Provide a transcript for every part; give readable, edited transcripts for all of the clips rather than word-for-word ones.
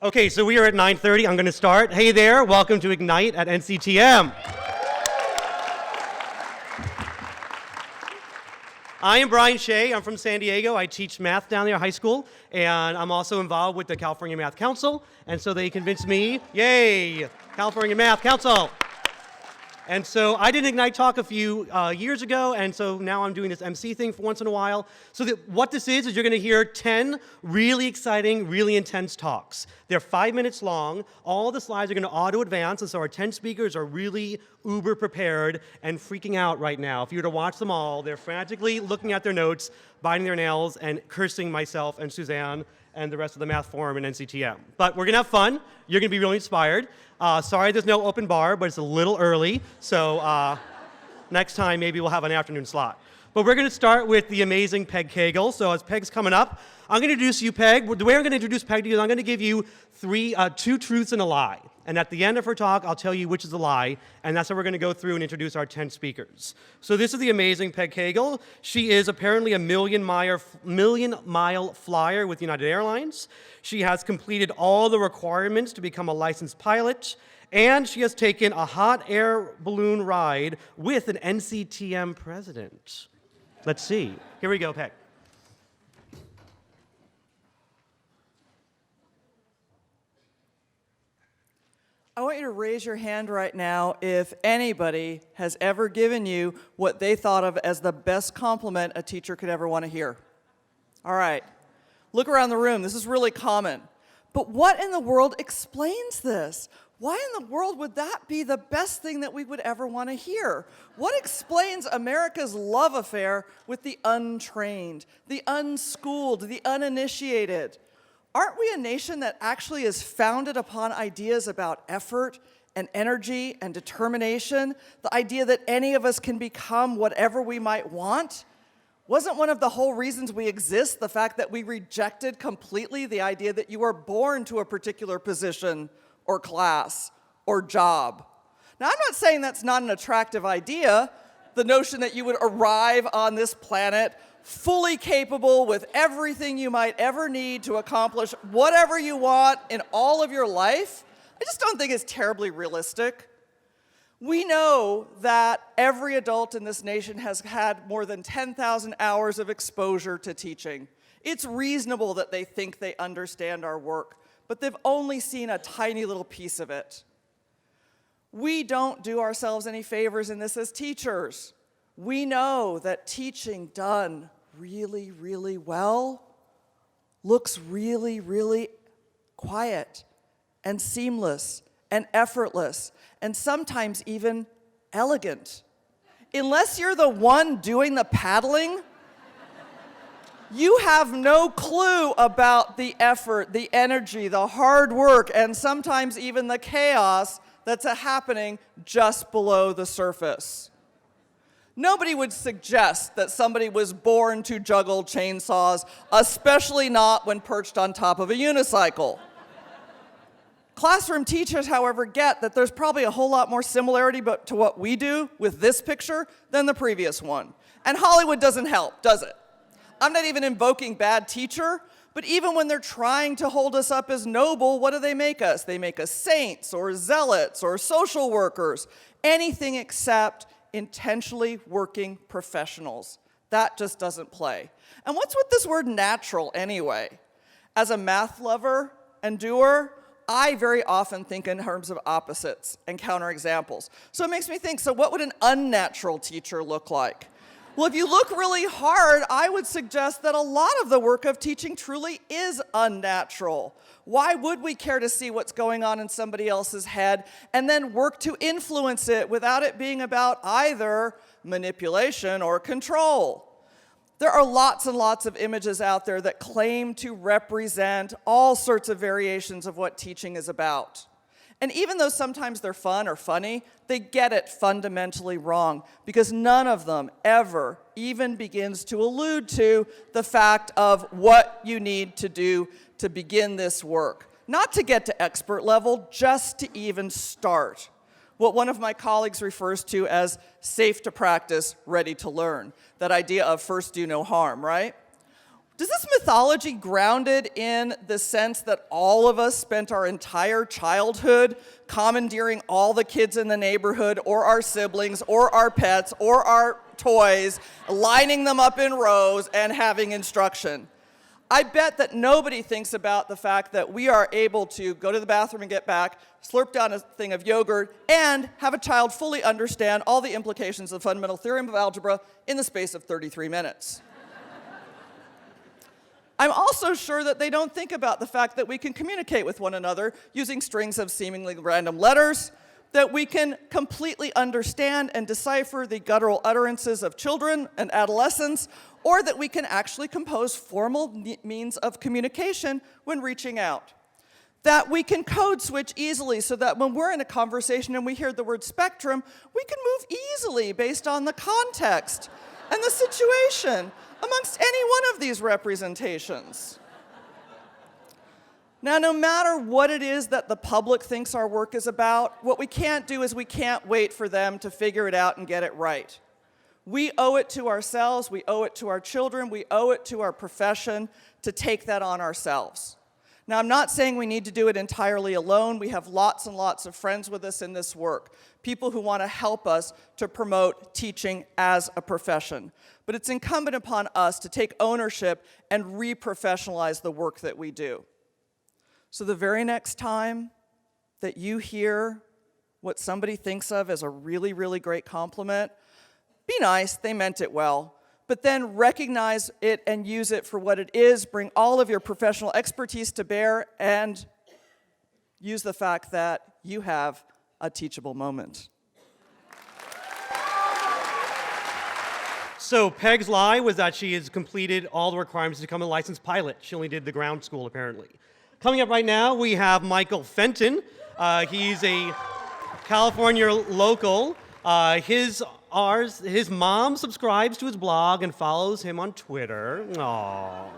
Okay, so we are at 9:30. I'm going to start. Hey there, welcome to Ignite at NCTM. I am Brian Shay. I'm from San Diego. I teach math down there, high school, and I'm also involved with the California Math Council, and so they convinced me, yay, California Math Council. And so I did an Ignite talk a few years ago, and so now I'm doing this MC thing for once in a while. So what this is you're going to hear 10 really exciting, really intense talks. They're 5 minutes long. All the slides are going to auto-advance, and so our 10 speakers are really uber prepared and freaking out right now. If you were to watch them all, they're frantically looking at their notes, biting their nails, and cursing myself and Suzanne and the rest of the math forum and NCTM. But we're going to have fun. You're going to be really inspired. Sorry there's no open bar, but it's a little early, so next time maybe we'll have an afternoon slot. But we're going to start with the amazing Peg Cagle. So as Peg's coming up, I'm going to introduce you, Peg. The way I'm going to introduce Peg to you is I'm going to give you two truths and a lie. And at the end of her talk, I'll tell you which is a lie, and that's how we're going to go through and introduce our 10 speakers. So this is the amazing Peg Cagle. She is apparently a million-mile flyer with United Airlines. She has completed all the requirements to become a licensed pilot, and she has taken a hot air balloon ride with an NCTM president. Let's see. Here we go, Peg. I want you to raise your hand right now if anybody has ever given you what they thought of as the best compliment a teacher could ever want to hear. All right. Look around the room. This is really common. But what in the world explains this? Why in the world would that be the best thing that we would ever want to hear? What explains America's love affair with the untrained, the unschooled, the uninitiated? Aren't we a nation that actually is founded upon ideas about effort and energy and determination? The idea that any of us can become whatever we might want? Wasn't one of the whole reasons we exist the fact that we rejected completely the idea that you were born to a particular position or class or job? Now, I'm not saying that's not an attractive idea, the notion that you would arrive on this planet fully capable with everything you might ever need to accomplish whatever you want in all of your life. I just don't think it's terribly realistic. We know that every adult in this nation has had more than 10,000 hours of exposure to teaching. It's reasonable that they think they understand our work, but they've only seen a tiny little piece of it. We don't do ourselves any favors in this as teachers. We know that teaching done really, really well looks really, really quiet and seamless and effortless and sometimes even elegant. Unless you're the one doing the paddling, you have no clue about the effort, the energy, the hard work, and sometimes even the chaos that's happening just below the surface. Nobody would suggest that somebody was born to juggle chainsaws, especially not when perched on top of a unicycle. Classroom teachers, however, get that there's probably a whole lot more similarity to what we do with this picture than the previous one. And Hollywood doesn't help, does it? I'm not even invoking bad teacher, but even when they're trying to hold us up as noble, what do they make us? They make us saints or zealots or social workers, anything except intentionally working professionals. That just doesn't play. And what's with this word natural anyway? As a math lover and doer, I very often think in terms of opposites and counterexamples. So it makes me think, so what would an unnatural teacher look like? Well, if you look really hard, I would suggest that a lot of the work of teaching truly is unnatural. Why would we care to see what's going on in somebody else's head and then work to influence it without it being about either manipulation or control? There are lots and lots of images out there that claim to represent all sorts of variations of what teaching is about. And even though sometimes they're fun or funny, they get it fundamentally wrong because none of them ever even begins to allude to the fact of what you need to do to begin this work. Not to get to expert level, just to even start. What one of my colleagues refers to as safe to practice, ready to learn. That idea of first do no harm, right? Does this mythology grounded in the sense that all of us spent our entire childhood commandeering all the kids in the neighborhood or our siblings or our pets or our toys, lining them up in rows and having instruction? I bet that nobody thinks about the fact that we are able to go to the bathroom and get back, slurp down a thing of yogurt, and have a child fully understand all the implications of the fundamental theorem of algebra in the space of 33 minutes. I'm also sure that they don't think about the fact that we can communicate with one another using strings of seemingly random letters, that we can completely understand and decipher the guttural utterances of children and adolescents, or that we can actually compose formal means of communication when reaching out. That we can code switch easily so that when we're in a conversation and we hear the word spectrum, we can move easily based on the context and the situation amongst any one of these representations. Now, no matter what it is that the public thinks our work is about, what we can't do is we can't wait for them to figure it out and get it right. We owe it to ourselves, we owe it to our children, we owe it to our profession to take that on ourselves. Now, I'm not saying we need to do it entirely alone. We have lots and lots of friends with us in this work, people who want to help us to promote teaching as a profession. But it's incumbent upon us to take ownership and re-professionalize the work that we do. So the very next time that you hear what somebody thinks of as a really, really great compliment, be nice, they meant it well, but then recognize it and use it for what it is, bring all of your professional expertise to bear, and use the fact that you have a teachable moment. So Peg's lie was that she has completed all the requirements to become a licensed pilot. She only did the ground school, apparently. Coming up right now, we have Michael Fenton. He's a California local. His mom subscribes to his blog and follows him on Twitter. Aww.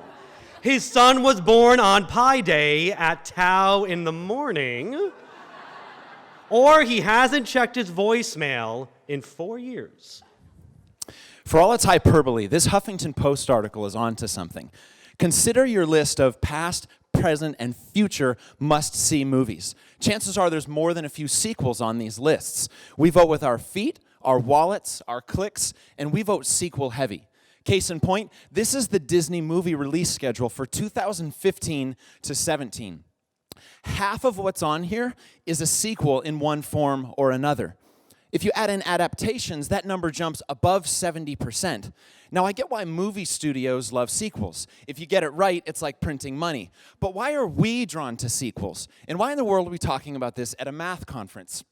His son was born on Pi Day at Tau in the morning. Or he hasn't checked his voicemail in 4 years. For all its hyperbole, this Huffington Post article is onto something. Consider your list of past, present, and future must-see movies. Chances are there's more than a few sequels on these lists. We vote with our feet, our wallets, our clicks, and we vote sequel heavy. Case in point, this is the Disney movie release schedule for 2015 to 17. Half of what's on here is a sequel in one form or another. If you add in adaptations, that number jumps above 70%. Now, I get why movie studios love sequels. If you get it right, it's like printing money. But why are we drawn to sequels? And why in the world are we talking about this at a math conference?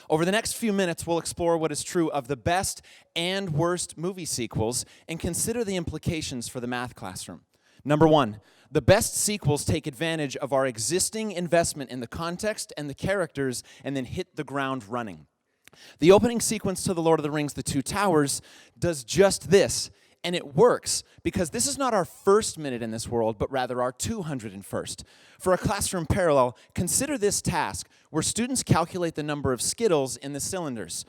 Over the next few minutes, we'll explore what is true of the best and worst movie sequels and consider the implications for the math classroom. Number one, the best sequels take advantage of our existing investment in the context and the characters and then hit the ground running. The opening sequence to The Lord of the Rings, The Two Towers, does just this, and it works because this is not our first minute in this world, but rather our 201st. For a classroom parallel, consider this task where students calculate the number of Skittles in the cylinders.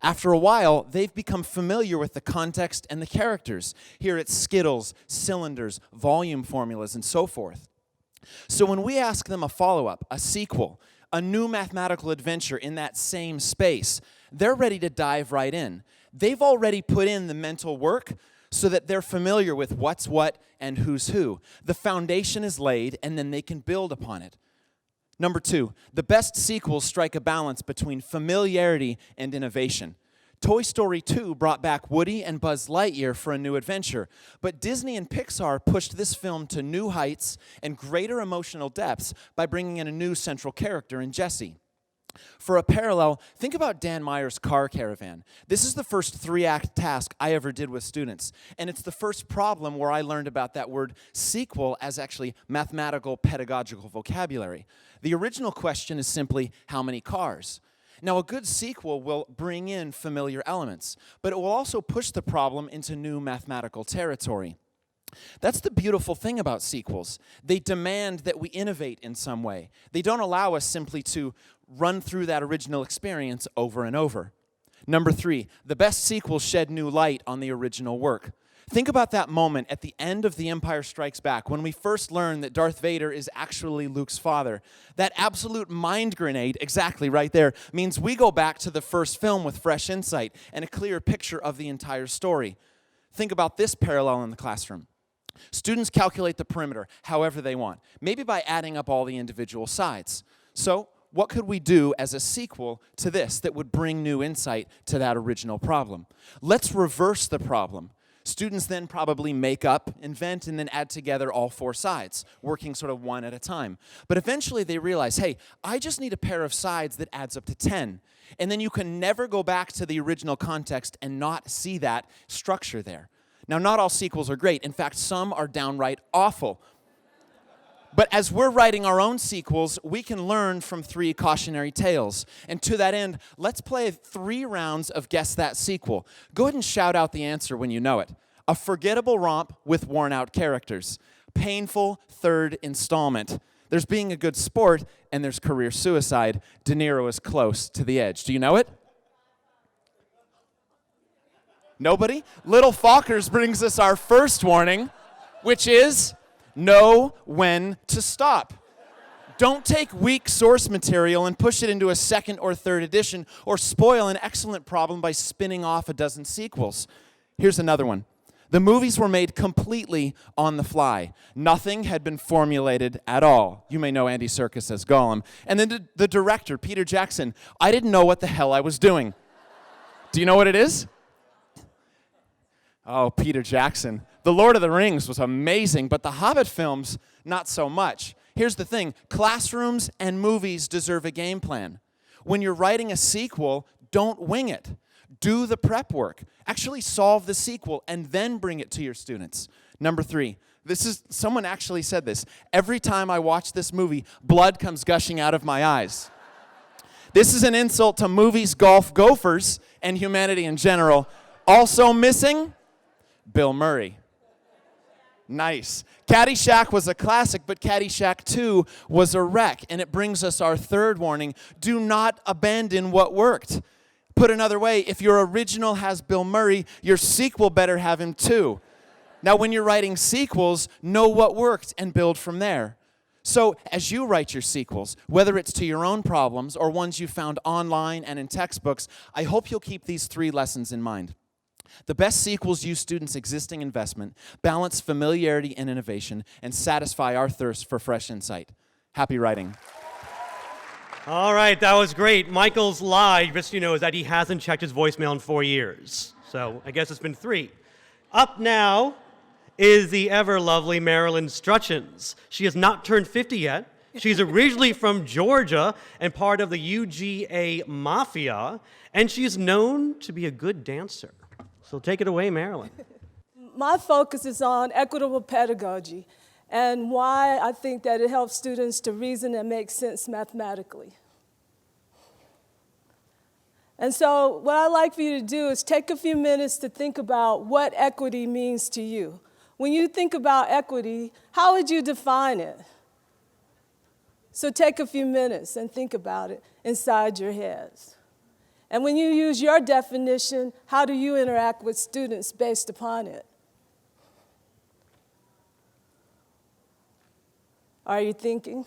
After a while, they've become familiar with the context and the characters. Here it's Skittles, cylinders, volume formulas, and so forth. So when we ask them a follow-up, a sequel, a new mathematical adventure in that same space, they're ready to dive right in. They've already put in the mental work so that they're familiar with what's what and who's who. The foundation is laid, and then they can build upon it. Number two, the best sequels strike a balance between familiarity and innovation. Toy Story 2 brought back Woody and Buzz Lightyear for a new adventure, but Disney and Pixar pushed this film to new heights and greater emotional depths by bringing in a new central character in Jessie. For a parallel, think about Dan Meyer's Car Caravan. This is the first 3-act task I ever did with students, and it's the first problem where I learned about that word sequel as actually mathematical pedagogical vocabulary. The original question is simply, how many cars? Now, a good sequel will bring in familiar elements, but it will also push the problem into new mathematical territory. That's the beautiful thing about sequels. They demand that we innovate in some way. They don't allow us simply to run through that original experience over and over. Number three, the best sequels shed new light on the original work. Think about that moment at the end of The Empire Strikes Back when we first learn that Darth Vader is actually Luke's father. That absolute mind grenade, exactly right there, means we go back to the first film with fresh insight and a clear picture of the entire story. Think about this parallel in the classroom. Students calculate the perimeter however they want, maybe by adding up all the individual sides. So, what could we do as a sequel to this that would bring new insight to that original problem? Let's reverse the problem. Students then probably make up, invent, and then add together all four sides, working sort of one at a time. But eventually they realize, hey, I just need a pair of sides that adds up to 10. And then you can never go back to the original context and not see that structure there. Now, not all sequels are great. In fact, some are downright awful. But as we're writing our own sequels, we can learn from 3 cautionary tales. And to that end, let's play 3 rounds of Guess That Sequel. Go ahead and shout out the answer when you know it. A forgettable romp with worn-out characters. Painful third installment. There's being a good sport, and there's career suicide. De Niro is close to the edge. Do you know it? Nobody? Little Fockers brings us our first warning, which is know when to stop. Don't take weak source material and push it into a second or third edition or spoil an excellent problem by spinning off a dozen sequels. Here's another one. The movies were made completely on the fly. Nothing had been formulated at all. You may know Andy Serkis as Gollum. And then the director, Peter Jackson, I didn't know what the hell I was doing. Do you know what it is? Oh, Peter Jackson. The Lord of the Rings was amazing, but the Hobbit films, not so much. Here's the thing. Classrooms and movies deserve a game plan. When you're writing a sequel, don't wing it. Do the prep work. Actually solve the sequel and then bring it to your students. Number 3. Someone actually said this. Every time I watch this movie, blood comes gushing out of my eyes. This is an insult to movies, golf, gophers, and humanity in general. Also missing, Bill Murray. Nice. Caddyshack was a classic, but Caddyshack 2 was a wreck. And it brings us our third warning. Do not abandon what worked. Put another way, if your original has Bill Murray, your sequel better have him too. Now, when you're writing sequels, know what worked and build from there. So, as you write your sequels, whether it's to your own problems or ones you found online and in textbooks, I hope you'll keep these 3 lessons in mind. The best sequels use students' existing investment, balance familiarity and innovation, and satisfy our thirst for fresh insight. Happy writing. All right, that was great. Michael's lie, just so you know, is that he hasn't checked his voicemail in 4 years. So I guess it's been 3. Up now is the ever-lovely Marilyn Strutchens. She has not turned 50 yet. She's originally from Georgia and part of the UGA Mafia, and she's known to be a good dancer. So take it away, Marilyn. My focus is on equitable pedagogy and why I think that it helps students to reason and make sense mathematically. And so what I'd like for you to do is take a few minutes to think about what equity means to you. When you think about equity, how would you define it? So take a few minutes and think about it inside your heads. And when you use your definition, how do you interact with students based upon it? Are you thinking?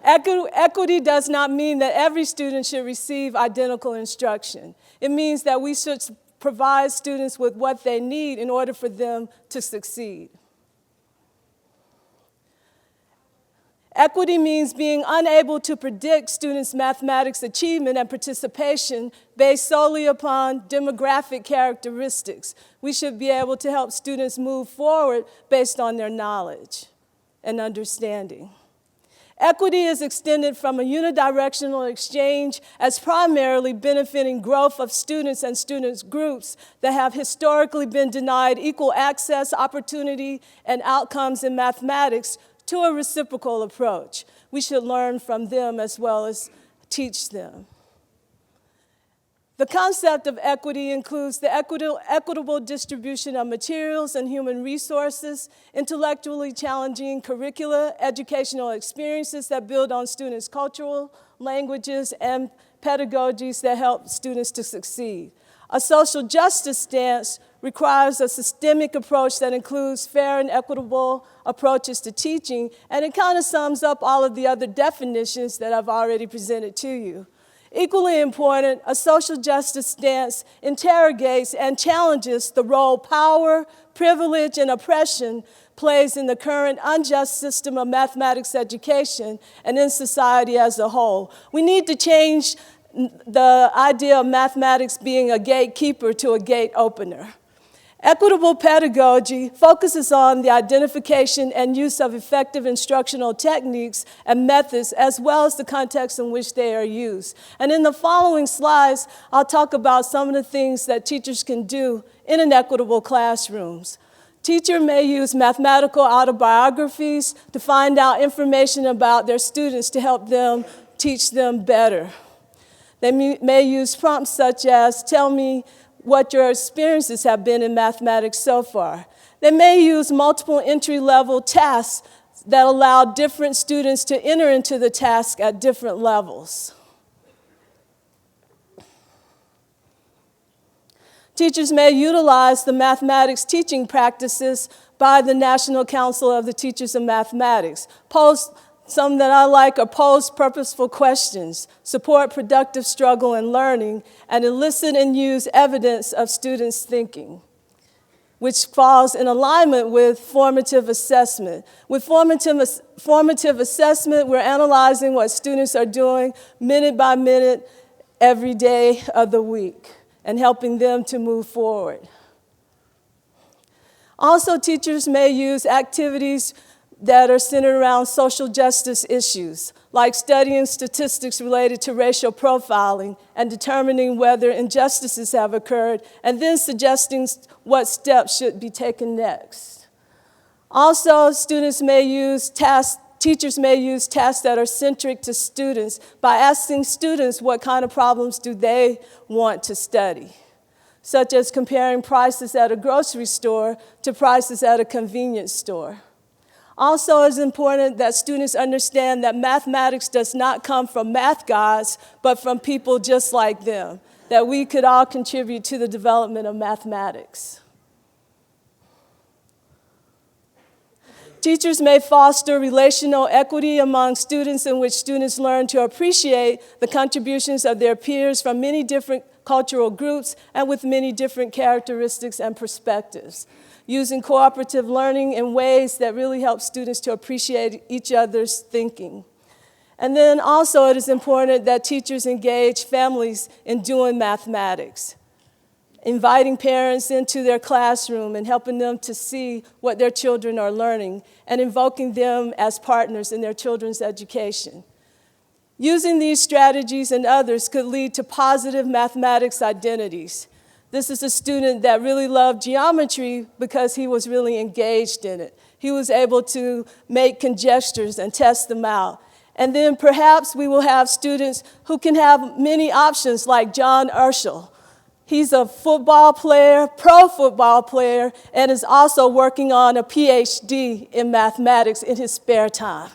Equity does not mean that every student should receive identical instruction. It means that we should provide students with what they need in order for them to succeed. Equity means being unable to predict students' mathematics achievement and participation based solely upon demographic characteristics. We should be able to help students move forward based on their knowledge and understanding. Equity is extended from a unidirectional exchange as primarily benefiting growth of students and students groups that have historically been denied equal access, opportunity, and outcomes in mathematics to a reciprocal approach. We should learn from them as well as teach them. The concept of equity includes the equitable distribution of materials and human resources, intellectually challenging curricula, educational experiences that build on students' cultural languages, and pedagogies that help students to succeed. A social justice stance requires a systemic approach that includes fair and equitable approaches to teaching, and it kind of sums up all of the other definitions that I've already presented to you. Equally important, a social justice stance interrogates and challenges the role power, privilege, and oppression plays in the current unjust system of mathematics education and in society as a whole. We need to change the idea of mathematics being a gatekeeper to a gate opener. Equitable pedagogy focuses on the identification and use of effective instructional techniques and methods, as well as the context in which they are used. And in the following slides, I'll talk about some of the things that teachers can do in an equitable classrooms. Teacher may use mathematical autobiographies to find out information about their students to help them teach them better. They may use prompts such as, "Tell me what your experiences have been in mathematics so far." They may use multiple entry-level tasks that allow different students to enter into the task at different levels. Teachers may utilize the mathematics teaching practices by the National Council of the Teachers of Mathematics. Some that I like are pose purposeful questions, support productive struggle and learning, and elicit and use evidence of students' thinking, which falls in alignment with formative assessment. With formative assessment, we're analyzing what students are doing minute by minute every day of the week and helping them to move forward. Also, teachers may use activities that are centered around social justice issues, like studying statistics related to racial profiling and determining whether injustices have occurred, and then suggesting what steps should be taken next. Also, teachers may use tasks that are centric to students by asking students what kind of problems do they want to study, such as comparing prices at a grocery store to prices at a convenience store. Also, it's important that students understand that mathematics does not come from math gods, but from people just like them, that we could all contribute to the development of mathematics. Teachers may foster relational equity among students in which students learn to appreciate the contributions of their peers from many different cultural groups and with many different characteristics and perspectives, using cooperative learning in ways that really help students to appreciate each other's thinking. And then also it is important that teachers engage families in doing mathematics, inviting parents into their classroom and helping them to see what their children are learning and invoking them as partners in their children's education. Using these strategies and others could lead to positive mathematics identities. This is a student that really loved geometry because he was really engaged in it. He was able to make conjectures and test them out. And then perhaps we will have students who can have many options like John Urschel. He's a football player, pro football player, and is also working on a PhD in mathematics in his spare time.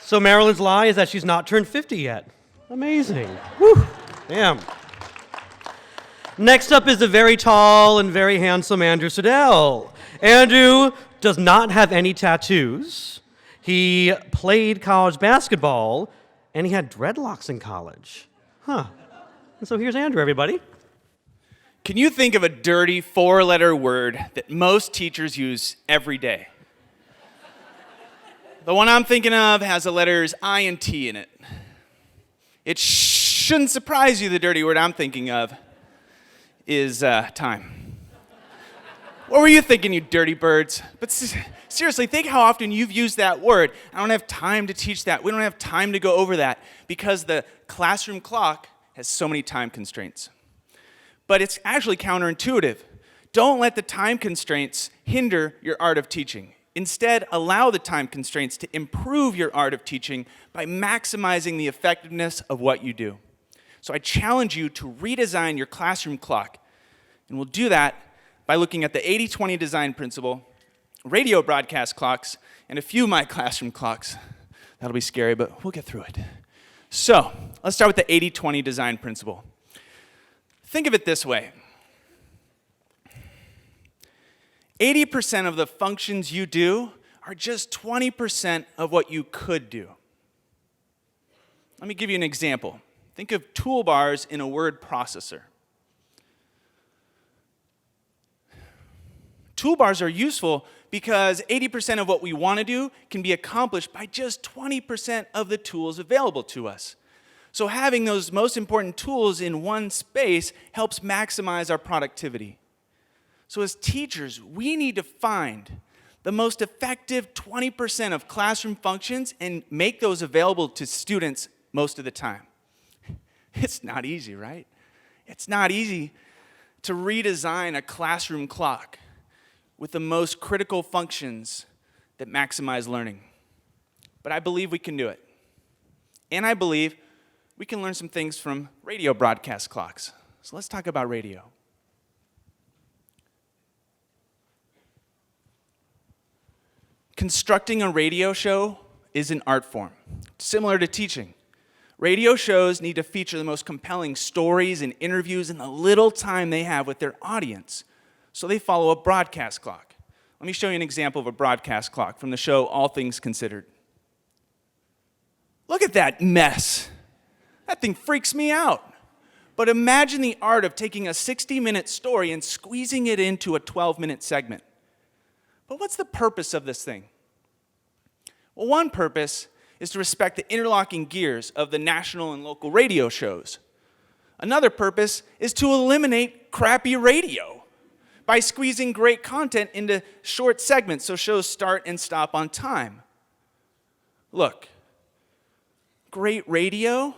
So Marilyn's lie is that she's not turned 50 yet. Amazing. Whew. Damn. Next up is the very tall and very handsome Andrew Siddell. Andrew does not have any tattoos. He played college basketball, and he had dreadlocks in college. Huh. And so here's Andrew, everybody. Can you think of a dirty four-letter word that most teachers use every day? The one I'm thinking of has the letters I and T in it. It shouldn't surprise you the dirty word I'm thinking of is time. What were you thinking, you dirty birds? But seriously, think how often you've used that word. I don't have time to teach that. We don't have time to go over that because the classroom clock has so many time constraints. But it's actually counterintuitive. Don't let the time constraints hinder your art of teaching. Instead, allow the time constraints to improve your art of teaching by maximizing the effectiveness of what you do. So I challenge you to redesign your classroom clock. And we'll do that by looking at the 80-20 design principle, radio broadcast clocks, and a few of my classroom clocks. That'll be scary, but we'll get through it. So let's start with the 80-20 design principle. Think of it this way. 80% of the functions you do are just 20% of what you could do. Let me give you an example. Think of toolbars in a word processor. Toolbars are useful because 80% of what we want to do can be accomplished by just 20% of the tools available to us. So having those most important tools in one space helps maximize our productivity. So as teachers, we need to find the most effective 20% of classroom functions and make those available to students most of the time. It's not easy, right? It's not easy to redesign a classroom clock with the most critical functions that maximize learning. But I believe we can do it. And I believe we can learn some things from radio broadcast clocks. So let's talk about radio. Constructing a radio show is an art form, similar to teaching. Radio shows need to feature the most compelling stories and interviews in the little time they have with their audience, so they follow a broadcast clock. Let me show you an example of a broadcast clock from the show All Things Considered. Look at that mess. That thing freaks me out. But imagine the art of taking a 60-minute story and squeezing it into a 12-minute segment. But what's the purpose of this thing? Well, one purpose is to respect the interlocking gears of the national and local radio shows. Another purpose is to eliminate crappy radio by squeezing great content into short segments so shows start and stop on time. Look, great radio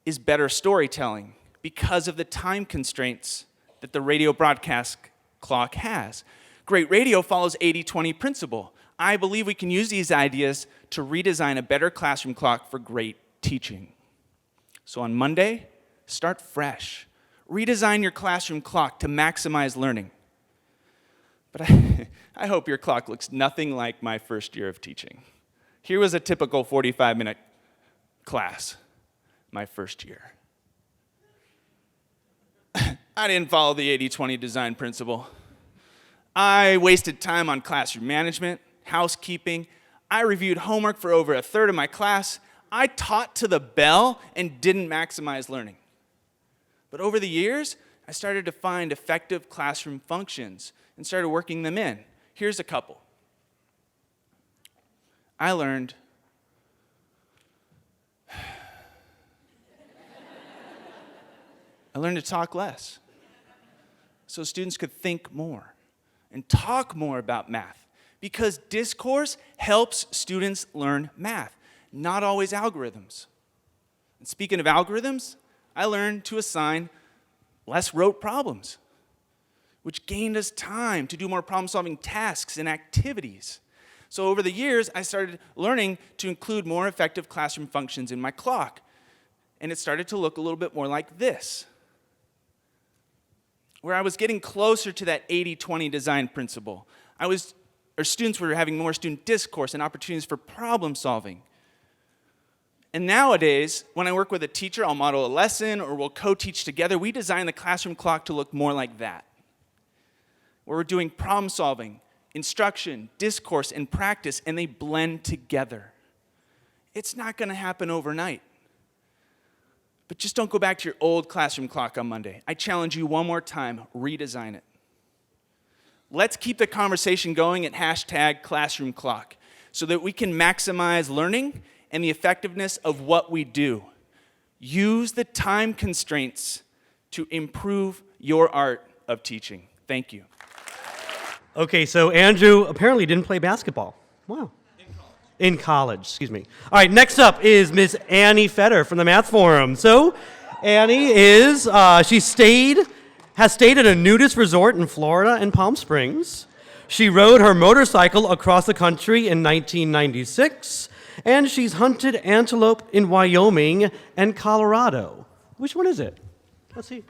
is better storytelling because of the time constraints that the radio broadcast clock has. Great radio follows 80-20 principle. I believe we can use these ideas to redesign a better classroom clock for great teaching. So on Monday, start fresh. Redesign your classroom clock to maximize learning. But I hope your clock looks nothing like my first year of teaching. Here was a typical 45-minute class, my first year. I didn't follow the 80-20 design principle. I wasted time on classroom management, housekeeping. I reviewed homework for over a third of my class. I taught to the bell and didn't maximize learning. But over the years, I started to find effective classroom functions and started working them in. Here's a couple. I learned to talk less so students could think more and talk more about math, because discourse helps students learn math, not always algorithms. And speaking of algorithms, I learned to assign less rote problems, which gained us time to do more problem-solving tasks and activities. So over the years, I started learning to include more effective classroom functions in my clock, and it started to look a little bit more like this, where I was getting closer to that 80-20 design principle. Students were having more student discourse and opportunities for problem solving. And nowadays, when I work with a teacher, I'll model a lesson or we'll co-teach together. We design the classroom clock to look more like that, where we're doing problem solving, instruction, discourse, and practice, and they blend together. It's not going to happen overnight. But just don't go back to your old classroom clock on Monday. I challenge you one more time, redesign it. Let's keep the conversation going at #ClassroomClock so that we can maximize learning and the effectiveness of what we do. Use the time constraints to improve your art of teaching. Thank you. Okay, so Andrew apparently didn't play basketball. Wow. In college, excuse me. All right, next up is Miss Annie Fetter from the Math Forum. So, Annie has stayed at a nudist resort in Florida and Palm Springs. She rode her motorcycle across the country in 1996, and she's hunted antelope in Wyoming and Colorado. Which one is it? Let's see.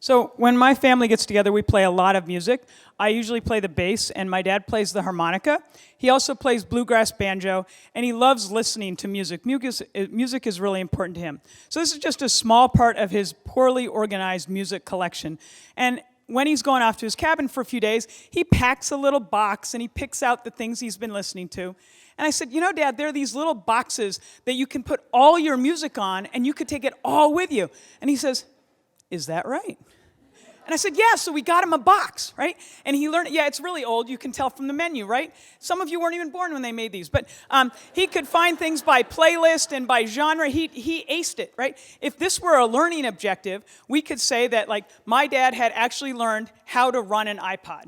So when my family gets together, we play a lot of music. I usually play the bass, and my dad plays the harmonica. He also plays bluegrass banjo, and he loves listening to music. Music is really important to him. So this is just a small part of his poorly organized music collection. And when he's going off to his cabin for a few days, he packs a little box and he picks out the things he's been listening to. And I said, you know, Dad, there are these little boxes that you can put all your music on and you could take it all with you. And he says, is that right? And I said, yeah, so we got him a box, right? And he learned, yeah, it's really old. You can tell from the menu, right? Some of you weren't even born when they made these. But he could find things by playlist and by genre. He aced it, right? If this were a learning objective, we could say that, like, my dad had actually learned how to run an iPod.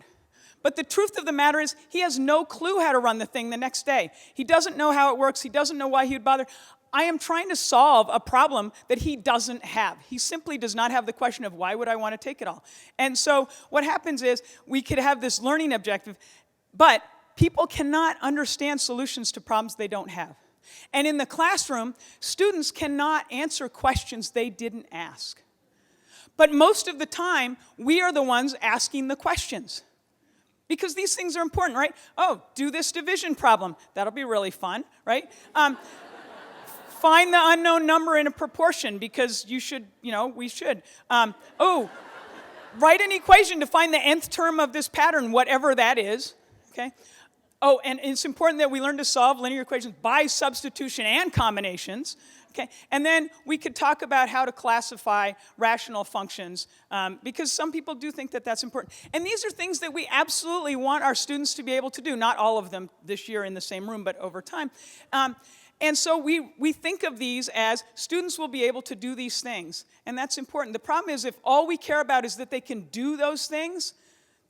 But the truth of the matter is, he has no clue how to run the thing the next day. He doesn't know how it works. He doesn't know why he would bother. I am trying to solve a problem that he doesn't have. He simply does not have the question of why would I want to take it all. And so what happens is we could have this learning objective, but people cannot understand solutions to problems they don't have. And in the classroom, students cannot answer questions they didn't ask. But most of the time, we are the ones asking the questions. Because these things are important, right? Oh, do this division problem. That'll be really fun, right? Find the unknown number in a proportion, because you should, we should. Write an equation to find the nth term of this pattern, whatever that is, okay? Oh, and it's important that we learn to solve linear equations by substitution and combinations, okay? And then we could talk about how to classify rational functions, because some people do think that that's important. And these are things that we absolutely want our students to be able to do, not all of them this year in the same room, but over time. And so we think of these as students will be able to do these things, and that's important. The problem is, if all we care about is that they can do those things,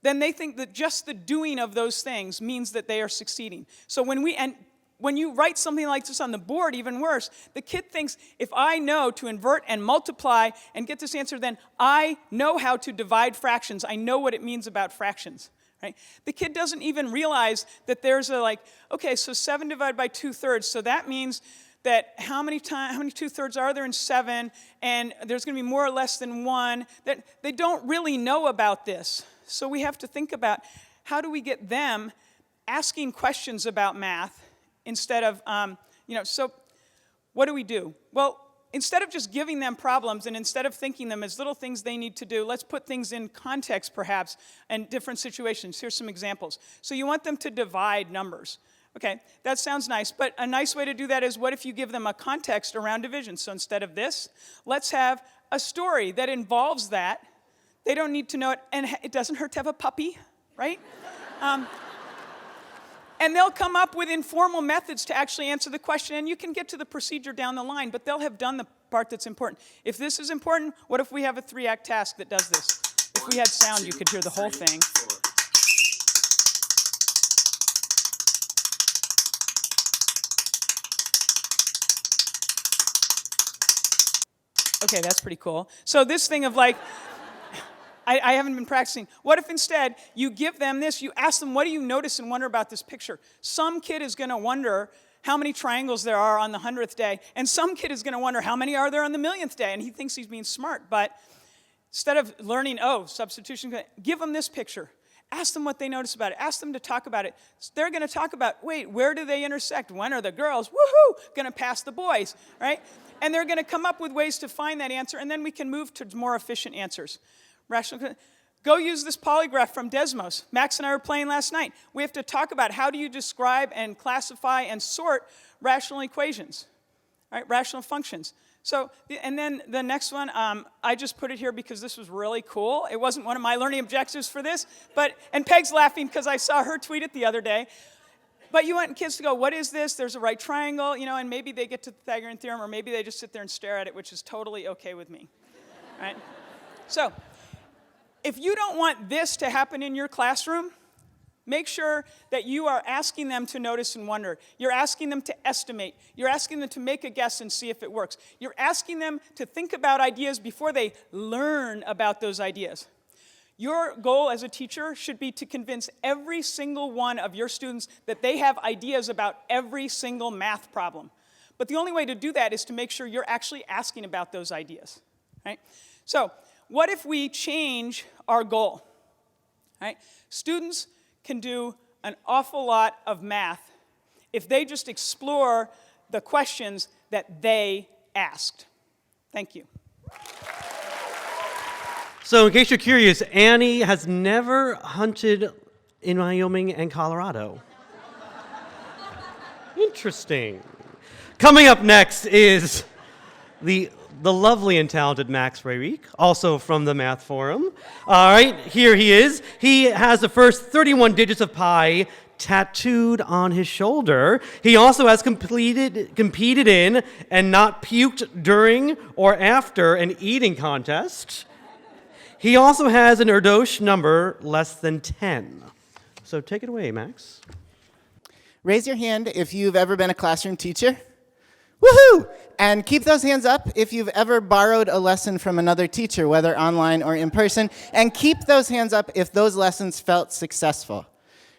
then they think that just the doing of those things means that they are succeeding. So when you write something like this on the board, even worse, the kid thinks, if I know to invert and multiply and get this answer, then I know how to divide fractions. I know what it means about fractions. Right? The kid doesn't even realize that there's okay, so 7 divided by 2/3, so that means that how many 2/3 are there in 7, and there's going to be more or less than 1. That they don't really know about this. So we have to think about, how do we get them asking questions about math instead of, so what do we do? Well, instead of just giving them problems and instead of thinking them as little things they need to do, let's put things in context, perhaps, and different situations. Here's some examples. So you want them to divide numbers. Okay, that sounds nice, but a nice way to do that is, what if you give them a context around division? So instead of this, let's have a story that involves that. They don't need to know it, and it doesn't hurt to have a puppy, right? And they'll come up with informal methods to actually answer the question, and you can get to the procedure down the line, but they'll have done the part that's important. If this is important, what if we have a 3-act task that does this? If we had sound, you could hear the whole thing. Okay, that's pretty cool. So this thing of I haven't been practicing. What if instead you give them this, you ask them, what do you notice and wonder about this picture? Some kid is going to wonder how many triangles there are on the 100th day, and some kid is going to wonder how many are there on the 1,000,000th day, and he thinks he's being smart. But instead of learning, substitution, give them this picture. Ask them what they notice about it. Ask them to talk about it. They're going to talk about, wait, where do they intersect? When are the girls, woohoo, going to pass the boys, right? And they're going to come up with ways to find that answer, and then we can move to more efficient answers. Go use this polygraph from Desmos. Max and I were playing last night. We have to talk about, how do you describe and classify and sort rational equations, right? Rational functions. So, and then the next one, I just put it here because this was really cool. It wasn't one of my learning objectives for this, and Peg's laughing because I saw her tweet it the other day. But you want kids to go, what is this? There's a right triangle, and maybe they get to the Pythagorean theorem, or maybe they just sit there and stare at it, which is totally okay with me, right? So, if you don't want this to happen in your classroom, make sure that you are asking them to notice and wonder. You're asking them to estimate. You're asking them to make a guess and see if it works. You're asking them to think about ideas before they learn about those ideas. Your goal as a teacher should be to convince every single one of your students that they have ideas about every single math problem. But the only way to do that is to make sure you're actually asking about those ideas, right? So, what if we change our goal? Right? Students can do an awful lot of math if they just explore the questions that they asked. Thank you. So in case you're curious, Annie has never hunted in Wyoming and Colorado. Interesting. Coming up next is the lovely and talented Max Rayrick, also from the Math Forum. All right, here he is. He has the first 31 digits of pi tattooed on his shoulder. He also has competed in and not puked during or after an eating contest. He also has an Erdos number less than 10. So take it away, Max. Raise your hand if you've ever been a classroom teacher. Woohoo! And keep those hands up if you've ever borrowed a lesson from another teacher, whether online or in person. And keep those hands up if those lessons felt successful.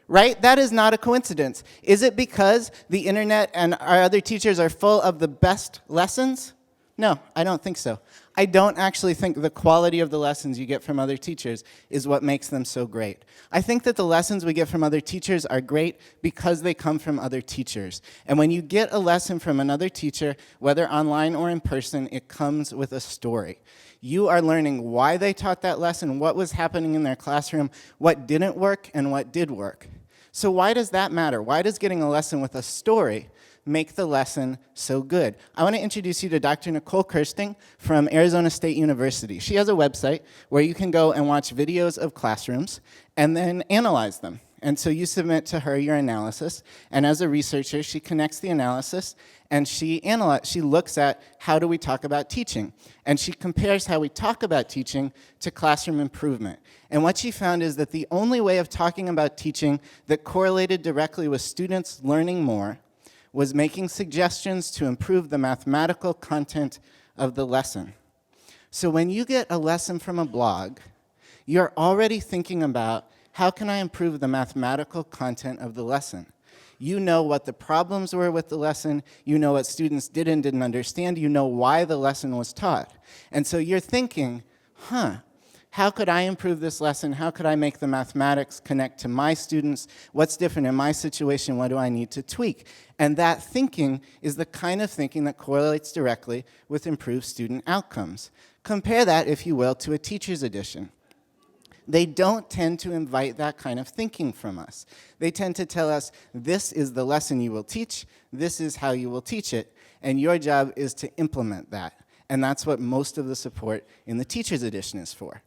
Right? That is not a coincidence. Is it because the internet and our other teachers are full of the best lessons? No, I don't think so. I don't actually think the quality of the lessons you get from other teachers is what makes them so great. I think that the lessons we get from other teachers are great because they come from other teachers. And when you get a lesson from another teacher, whether online or in person, it comes with a story. You are learning why they taught that lesson, what was happening in their classroom, what didn't work, and what did work. So why does that matter? Why does getting a lesson with a story make the lesson so good? I want to introduce you to Dr. Nicole Kirsting from Arizona State University. She has a website where you can go and watch videos of classrooms and then analyze them. And so you submit to her your analysis, and as a researcher, she connects the analysis and she looks at how do we talk about teaching. And she compares how we talk about teaching to classroom improvement. And what she found is that the only way of talking about teaching that correlated directly with students learning more was making suggestions to improve the mathematical content of the lesson. So when you get a lesson from a blog, you're already thinking about how can I improve the mathematical content of the lesson? You know what the problems were with the lesson, you know what students did and didn't understand, you know why the lesson was taught. And so you're thinking, how could I improve this lesson? How could I make the mathematics connect to my students? What's different in my situation? What do I need to tweak? And that thinking is the kind of thinking that correlates directly with improved student outcomes. Compare that, if you will, to a teacher's edition. They don't tend to invite that kind of thinking from us. They tend to tell us, this is the lesson you will teach, this is how you will teach it, and your job is to implement that. And that's what most of the support in the teacher's edition is for.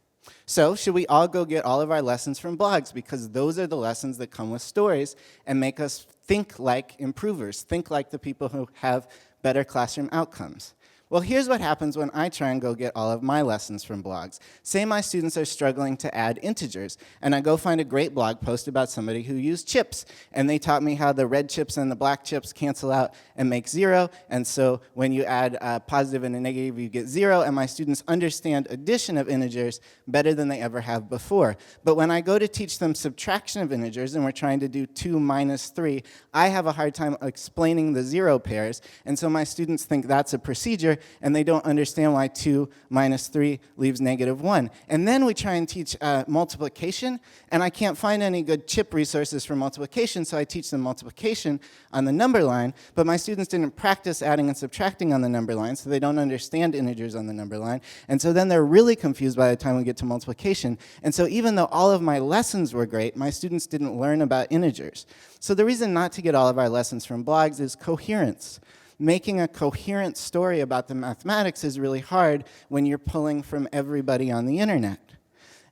So should we all go get all of our lessons from blogs? Because those are the lessons that come with stories and make us think like improvers, think like the people who have better classroom outcomes. Well, here's what happens when I try and go get all of my lessons from blogs. Say my students are struggling to add integers, and I go find a great blog post about somebody who used chips, and they taught me how the red chips and the black chips cancel out and make 0, and so when you add a positive and a negative, you get 0, and my students understand addition of integers better than they ever have before. But when I go to teach them subtraction of integers, and we're trying to do 2 minus 3, I have a hard time explaining the 0 pairs, and so my students think that's a procedure, and they don't understand why 2 minus 3 leaves -1. And then we try and teach multiplication, and I can't find any good chip resources for multiplication, so I teach them multiplication on the number line, but my students didn't practice adding and subtracting on the number line, so they don't understand integers on the number line, and so then they're really confused by the time we get to multiplication. And so even though all of my lessons were great, my students didn't learn about integers. So the reason not to get all of our lessons from blogs is coherence. Making a coherent story about the mathematics is really hard when you're pulling from everybody on the internet.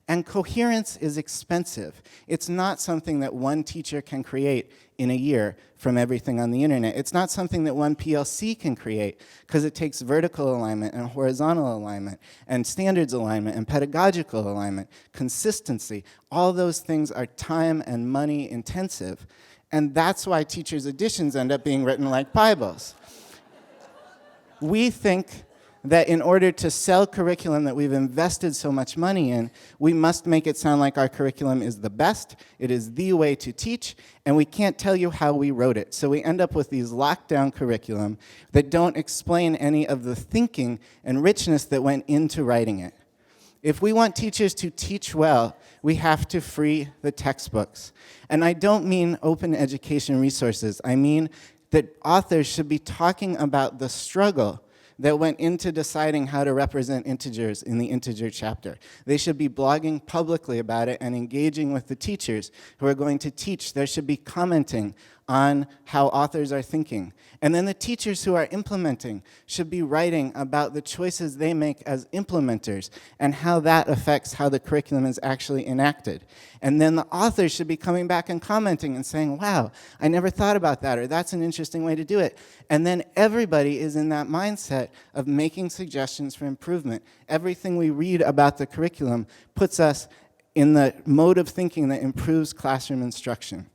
And coherence is expensive. It's not something that one teacher can create in a year from everything on the internet. It's not something that one PLC can create, because it takes vertical alignment and horizontal alignment and standards alignment and pedagogical alignment, consistency. All those things are time and money intensive. And that's why teachers' editions end up being written like Bibles. We think that in order to sell curriculum that we've invested so much money in, we must make it sound like our curriculum is the best, it is the way to teach, and we can't tell you how we wrote it. So we end up with these locked-down curriculum that don't explain any of the thinking and richness that went into writing it. If we want teachers to teach well, we have to free the textbooks. And I don't mean open education resources. I mean that authors should be talking about the struggle that went into deciding how to represent integers in the integer chapter. They should be blogging publicly about it and engaging with the teachers who are going to teach. There should be commenting on how authors are thinking. And then the teachers who are implementing should be writing about the choices they make as implementers and how that affects how the curriculum is actually enacted. And then the authors should be coming back and commenting and saying, wow, I never thought about that, or that's an interesting way to do it. And then everybody is in that mindset of making suggestions for improvement. Everything we read about the curriculum puts us in the mode of thinking that improves classroom instruction.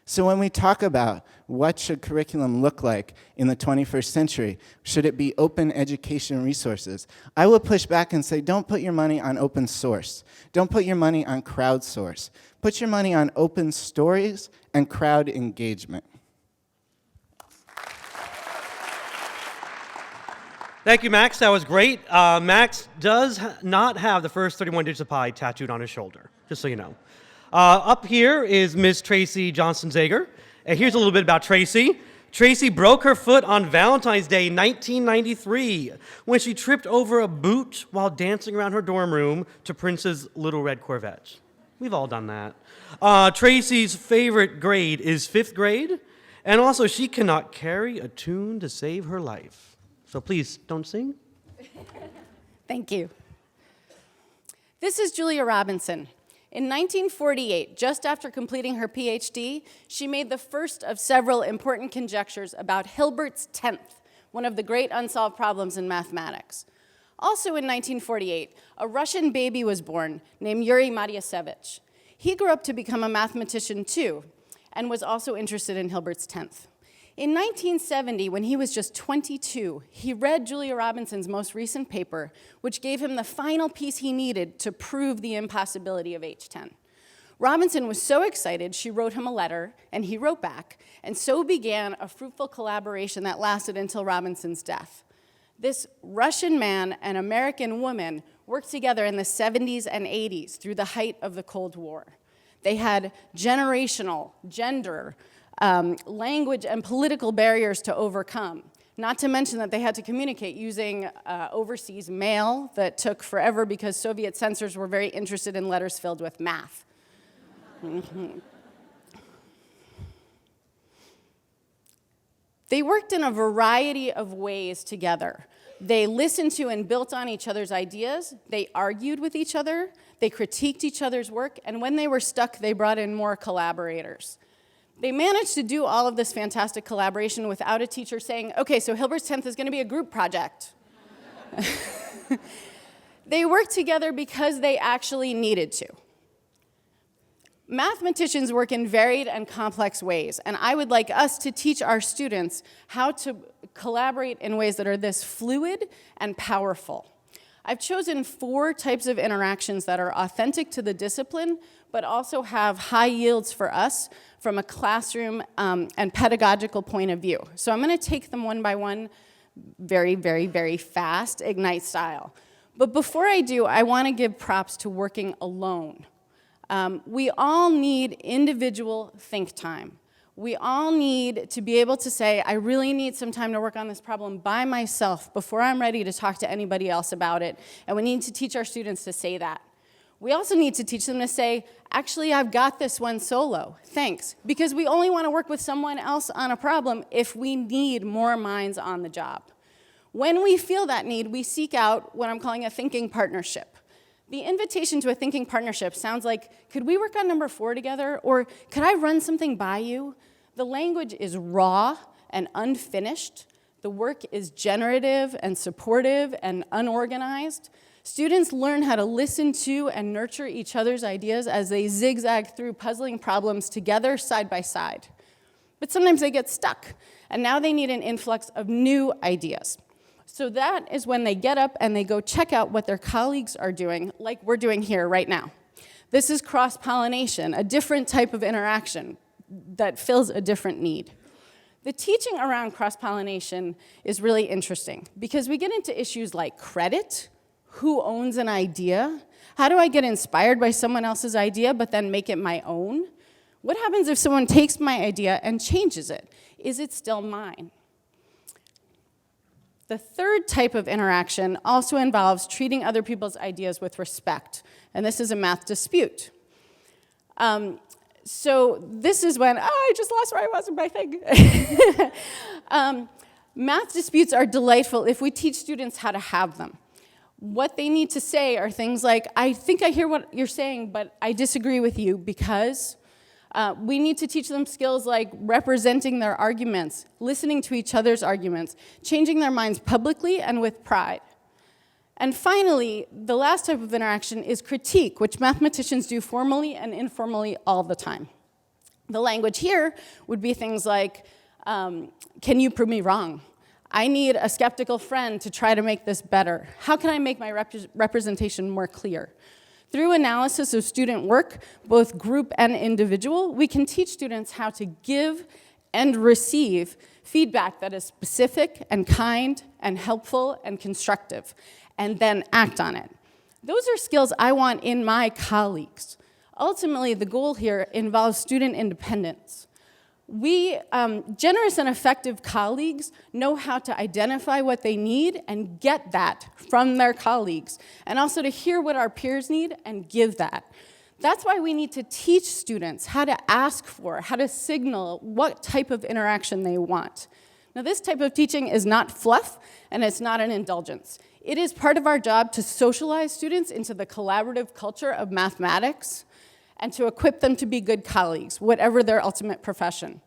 So when we talk about what should curriculum look like in the 21st century, should it be open education resources? I will push back and say, don't put your money on open source. Don't put your money on crowdsource. Put your money on open stories and crowd engagement. Thank you, Max. That was great. Max does not have the first 31 digits of pi tattooed on his shoulder, just so you know. Up here is Miss Tracy Sager. And here's a little bit about Tracy. Tracy broke her foot on Valentine's Day 1993 when she tripped over a boot while dancing around her dorm room to Prince's Little Red Corvette. We've all done that. Tracy's favorite grade is 5th grade, and also she cannot carry a tune to save her life. So please, don't sing. Thank you. This is Julia Robinson. In 1948, just after completing her PhD, she made the first of several important conjectures about Hilbert's 10th, one of the great unsolved problems in mathematics. Also in 1948, a Russian baby was born named Yuri Matyasevich. He grew up to become a mathematician too, and was also interested in Hilbert's 10th. In 1970, when he was just 22, he read Julia Robinson's most recent paper, which gave him the final piece he needed to prove the impossibility of H10. Robinson was so excited, she wrote him a letter, and he wrote back, and so began a fruitful collaboration that lasted until Robinson's death. This Russian man and American woman worked together in the 70s and 80s through the height of the Cold War. They had generational, gender, language and political barriers to overcome, not to mention that they had to communicate using overseas mail that took forever because Soviet censors were very interested in letters filled with math. They worked in a variety of ways together. They listened to and built on each other's ideas, they argued with each other, they critiqued each other's work, and when they were stuck, they brought in more collaborators. They managed to do all of this fantastic collaboration without a teacher saying, okay, so Hilbert's 10th is going to be a group project. They worked together because they actually needed to. Mathematicians work in varied and complex ways, and I would like us to teach our students how to collaborate in ways that are this fluid and powerful. I've chosen 4 types of interactions that are authentic to the discipline, but also have high yields for us from a classroom and pedagogical point of view. So I'm going to take them one by one, very, very, very fast, Ignite style. But before I do, I want to give props to working alone. We all need individual think time. We all need to be able to say, I really need some time to work on this problem by myself before I'm ready to talk to anybody else about it. And we need to teach our students to say that. We also need to teach them to say, actually, I've got this one solo, thanks. Because we only want to work with someone else on a problem if we need more minds on the job. When we feel that need, we seek out what I'm calling a thinking partnership. The invitation to a thinking partnership sounds like, could we work on number 4 together? Or could I run something by you? The language is raw and unfinished. The work is generative and supportive and unorganized. Students learn how to listen to and nurture each other's ideas as they zigzag through puzzling problems together side by side. But sometimes they get stuck, and now they need an influx of new ideas. So that is when they get up and they go check out what their colleagues are doing, like we're doing here right now. This is cross-pollination, a different type of interaction that fills a different need. The teaching around cross-pollination is really interesting because we get into issues like credit, who owns an idea, how do I get inspired by someone else's idea but then make it my own? What happens if someone takes my idea and changes it? Is it still mine? The third type of interaction also involves treating other people's ideas with respect, and this is a math dispute. So this is when, I just lost where I was in my thing. Math disputes are delightful if we teach students how to have them. What they need to say are things like, I think I hear what you're saying, but I disagree with you because. We need to teach them skills like representing their arguments, listening to each other's arguments, changing their minds publicly and with pride. And finally, the last type of interaction is critique, which mathematicians do formally and informally all the time. The language here would be things like, can you prove me wrong? I need a skeptical friend to try to make this better. How can I make my representation more clear? Through analysis of student work, both group and individual, we can teach students how to give and receive feedback that is specific and kind and helpful and constructive, and then act on it. Those are skills I want in my colleagues. Ultimately, the goal here involves student independence. We, generous and effective colleagues, know how to identify what they need and get that from their colleagues, and also to hear what our peers need and give that. That's why we need to teach students how to ask for, how to signal what type of interaction they want. Now, this type of teaching is not fluff, and it's not an indulgence. It is part of our job to socialize students into the collaborative culture of mathematics, and to equip them to be good colleagues, whatever their ultimate profession.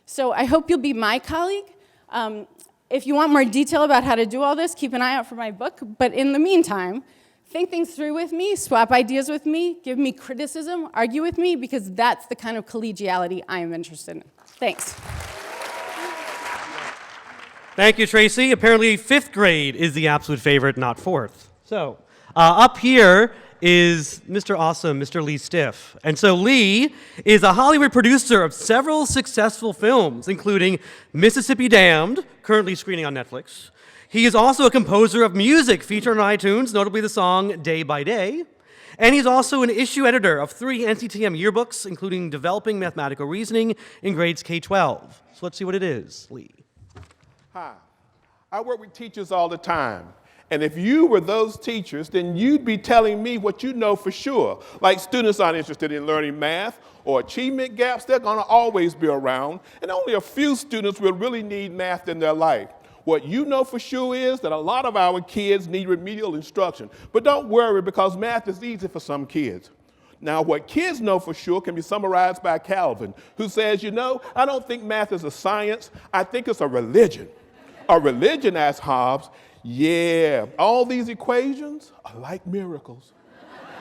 So I hope you'll be my colleague. If you want more detail about how to do all this, keep an eye out for my book. But in the meantime, think things through with me, swap ideas with me, give me criticism, argue with me, because that's the kind of collegiality I am interested in. Thanks. Thank you, Tracy. Apparently, 5th grade is the absolute favorite, not 4th. So, up here is Mr. Awesome, Mr. Lee Stiff. And so Lee is a Hollywood producer of several successful films, including Mississippi Damned, currently screening on Netflix. He is also a composer of music featured on iTunes, notably the song Day by Day. And he's also an issue editor of 3 NCTM yearbooks, including Developing Mathematical Reasoning in grades K-12. So let's see what it is, Lee. Hi, I work with teachers all the time. And if you were those teachers, then you'd be telling me what you know for sure. Like students aren't interested in learning math or achievement gaps, they're gonna always be around. And only a few students will really need math in their life. What you know for sure is that a lot of our kids need remedial instruction. But don't worry, because math is easy for some kids. Now, what kids know for sure can be summarized by Calvin, who says, you know, I don't think math is a science, I think it's a religion. A religion, asked Hobbes. Yeah, all these equations are like miracles.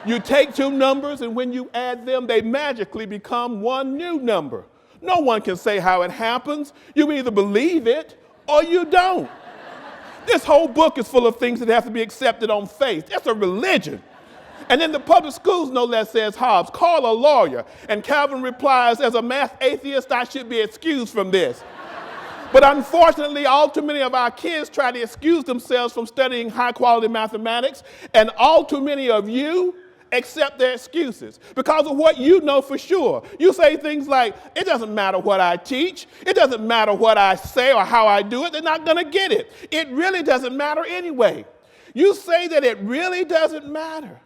You take 2 numbers, and when you add them, they magically become one new number. No one can say how it happens. You either believe it or you don't. This whole book is full of things that have to be accepted on faith. It's a religion. And in the public schools, no less, says Hobbes, call a lawyer. And Calvin replies, as a math atheist, I should be excused from this. But unfortunately, all too many of our kids try to excuse themselves from studying high-quality mathematics, and all too many of you accept their excuses because of what you know for sure. You say things like, it doesn't matter what I teach, it doesn't matter what I say or how I do it, they're not gonna get it. It really doesn't matter anyway. You say that it really doesn't matter.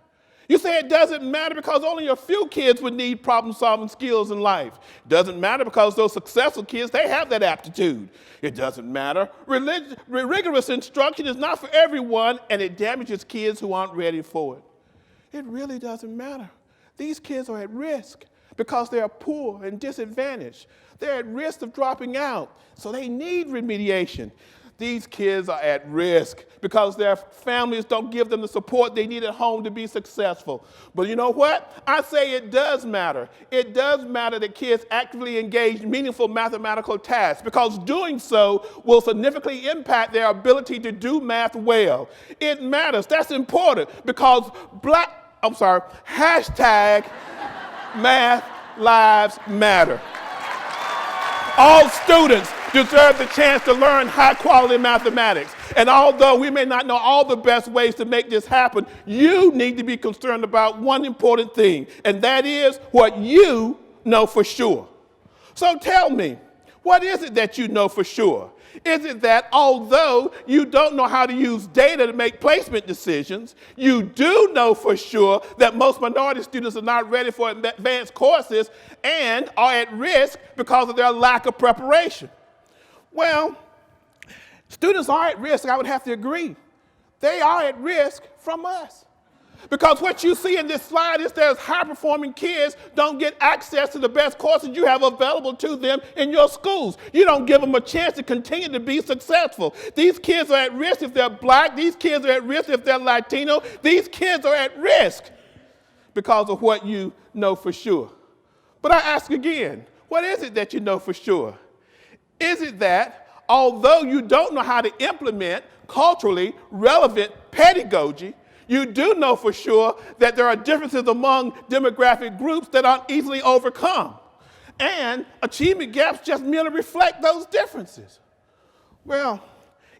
You say it doesn't matter because only a few kids would need problem-solving skills in life. It doesn't matter because those successful kids, they have that aptitude. It doesn't matter. Rigorous instruction is not for everyone, and it damages kids who aren't ready for it. It really doesn't matter. These kids are at risk because they are poor and disadvantaged. They're at risk of dropping out, so they need remediation. These kids are at risk because their families don't give them the support they need at home to be successful. But you know what? I say it does matter. It does matter that kids actively engage in meaningful mathematical tasks because doing so will significantly impact their ability to do math well. It matters. That's important because hashtag Math Lives Matter. All students deserve the chance to learn high-quality mathematics. And although we may not know all the best ways to make this happen, you need to be concerned about one important thing, and that is what you know for sure. So tell me, What is it that you know for sure? Is it that although you don't know how to use data to make placement decisions, you do know for sure that most minority students are not ready for advanced courses and are at risk because of their lack of preparation? Well, students are at risk, I would have to agree. They are at risk from us. Because what you see in this slide is there's high-performing kids don't get access to the best courses you have available to them in your schools. You don't give them a chance to continue to be successful. These kids are at risk if they're black. These kids are at risk if they're Latino. These kids are at risk because of what you know for sure. But I ask again, what is it that you know for sure? Is it that although you don't know how to implement culturally relevant pedagogy, you do know for sure that there are differences among demographic groups that aren't easily overcome? And achievement gaps just merely reflect those differences. Well,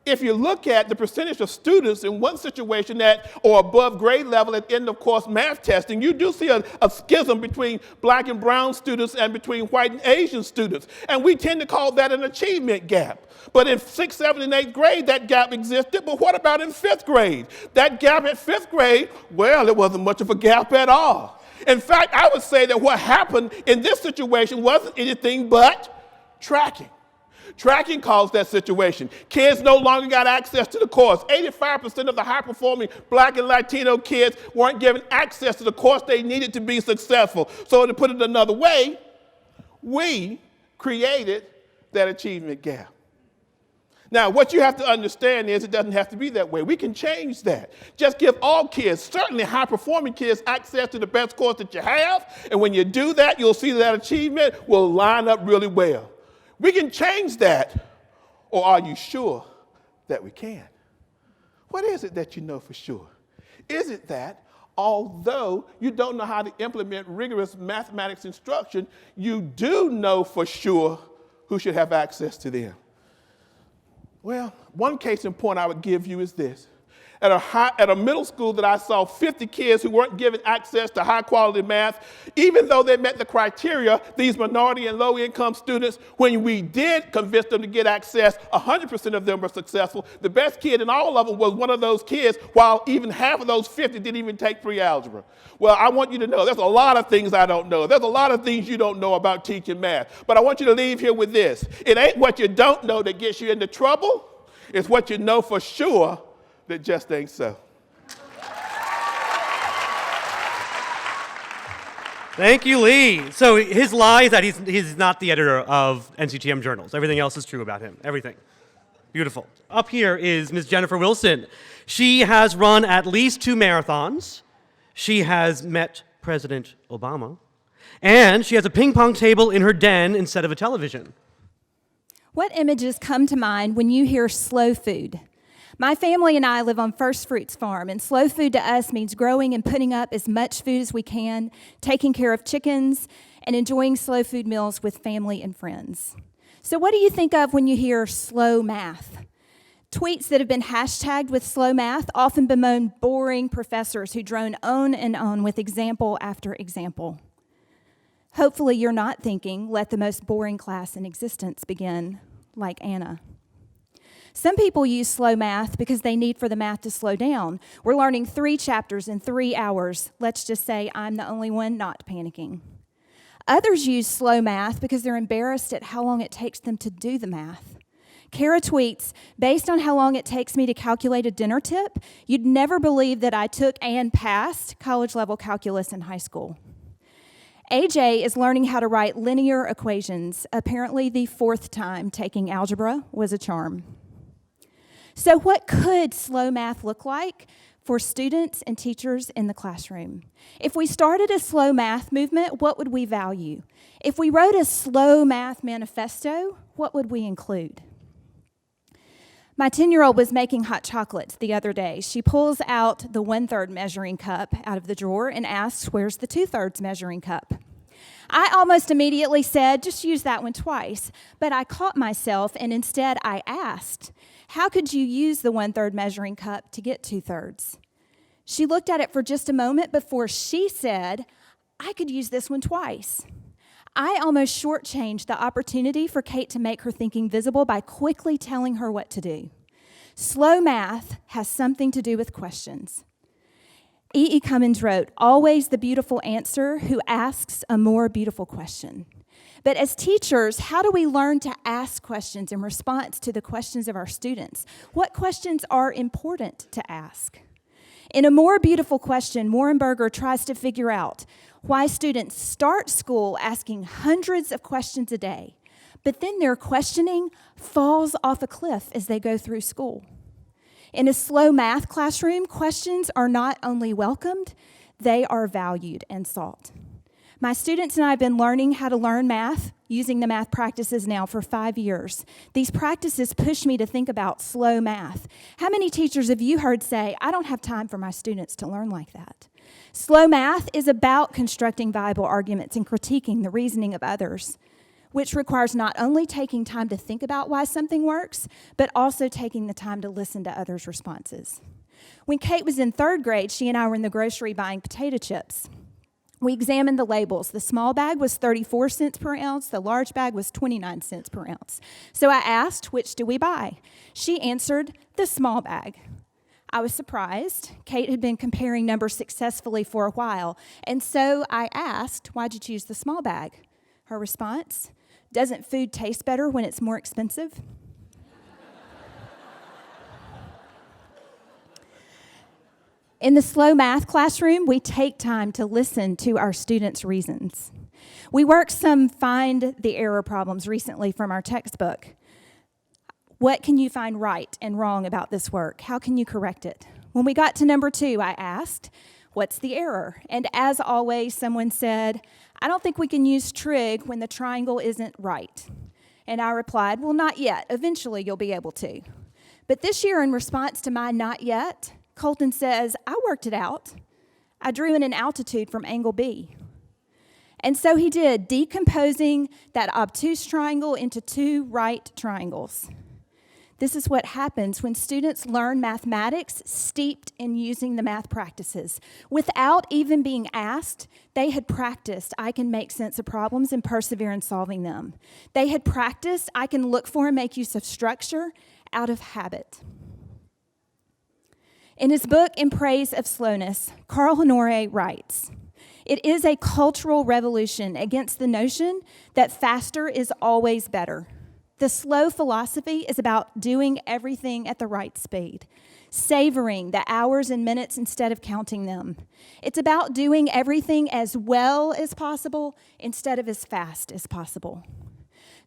if you look at the percentage of students in one situation at or above grade level at end of course math testing, you do see a schism between black and brown students and between white and Asian students. And we tend to call that an achievement gap. But in 6th, 7th, and 8th grade, that gap existed. But what about in 5th grade? That gap at 5th grade, well, it wasn't much of a gap at all. In fact, I would say that what happened in this situation wasn't anything but tracking. Tracking caused that situation. Kids no longer got access to the course. 85% of the high-performing black and Latino kids weren't given access to the course they needed to be successful. So to put it another way, we created that achievement gap. Now, what you have to understand is it doesn't have to be that way. We can change that. Just give all kids, certainly high-performing kids, access to the best course that you have. And when you do that, you'll see that achievement will line up really well. We can change that. Or are you sure that we can? What is it that you know for sure? Is it that although you don't know how to implement rigorous mathematics instruction, you do know for sure who should have access to them? Well, one case in point I would give you is this. At a middle school that I saw 50 kids who weren't given access to high quality math, even though they met the criteria, these minority and low income students, when we did convince them to get access, 100% of them were successful. The best kid in all of them was one of those kids, while even half of those 50 didn't even take pre-algebra. Well, I want you to know there's a lot of things I don't know. There's a lot of things you don't know about teaching math. But I want you to leave here with this. It ain't what you don't know that gets you into trouble. It's what you know for sure that just ain't so. Thank you, Lee. So his lie is that he's not the editor of NCTM journals. Everything else is true about him. Everything. Beautiful. Up here is Ms. Jennifer Wilson. She has run at least 2 marathons. She has met President Obama. And she has a ping pong table in her den instead of a television. What images come to mind when you hear slow food? My family and I live on First Fruits Farm, and slow food to us means growing and putting up as much food as we can, taking care of chickens, and enjoying slow food meals with family and friends. So what do you think of when you hear slow math? Tweets that have been hashtagged with slow math often bemoan boring professors who drone on and on with example after example. Hopefully you're not thinking, let the most boring class in existence begin, like Anna. Some people use slow math because they need for the math to slow down. We're learning 3 chapters in 3 hours. Let's just say I'm the only one not panicking. Others use slow math because they're embarrassed at how long it takes them to do the math. Kara tweets, based on how long it takes me to calculate a dinner tip, you'd never believe that I took and passed college-level calculus in high school. AJ is learning how to write linear equations. Apparently the 4th time taking algebra was a charm. So what could slow math look like for students and teachers in the classroom? If we started a slow math movement, what would we value? If we wrote a slow math manifesto, what would we include? My 10-year-old was making hot chocolates the other day. She pulls out the 1/3 measuring cup out of the drawer and asks, where's the 2/3 measuring cup? I almost immediately said, just use that one twice. But I caught myself and instead I asked, how could you use the 1/3 measuring cup to get 2/3? She looked at it for just a moment before she said, I could use this one twice. I almost shortchanged the opportunity for Kate to make her thinking visible by quickly telling her what to do. Slow math has something to do with questions. E.E. Cummins wrote, "Always the beautiful answer who asks a more beautiful question." But as teachers, how do we learn to ask questions in response to the questions of our students? What questions are important to ask? In A More Beautiful Question, Morenberger tries to figure out why students start school asking hundreds of questions a day, but then their questioning falls off a cliff as they go through school. In a slow math classroom, questions are not only welcomed, they are valued and sought. My students and I have been learning how to learn math using the math practices now for 5 years. These practices push me to think about slow math. How many teachers have you heard say, "I don't have time for my students to learn like that"? Slow math is about constructing viable arguments and critiquing the reasoning of others, which requires not only taking time to think about why something works, but also taking the time to listen to others' responses. When Kate was in 3rd grade, she and I were in the grocery buying potato chips. We examined the labels. The small bag was 34 cents per ounce. The large bag was 29 cents per ounce. So I asked, "Which do we buy?" She answered, "The small bag." I was surprised. Kate had been comparing numbers successfully for a while, and so I asked, "Why'd you choose the small bag?" Her response, "Doesn't food taste better when it's more expensive?" In the slow math classroom, we take time to listen to our students' reasons. We worked some find the error problems recently from our textbook. What can you find right and wrong about this work? How can you correct it? When we got to number 2, I asked, "What's the error?" And as always, someone said, "I don't think we can use trig when the triangle isn't right." And I replied, "Well, not yet. Eventually you'll be able to." But this year, in response to my "not yet," Colton says, "I worked it out. I drew in an altitude from angle B." And so he did, decomposing that obtuse triangle into 2 right triangles. This is what happens when students learn mathematics steeped in using the math practices. Without even being asked, they had practiced, "I can make sense of problems and persevere in solving them." They had practiced, "I can look for and make use of structure out of habit." In his book, In Praise of Slowness, Carl Honore writes, "It is a cultural revolution against the notion that faster is always better. The slow philosophy is about doing everything at the right speed, savoring the hours and minutes instead of counting them. It's about doing everything as well as possible instead of as fast as possible.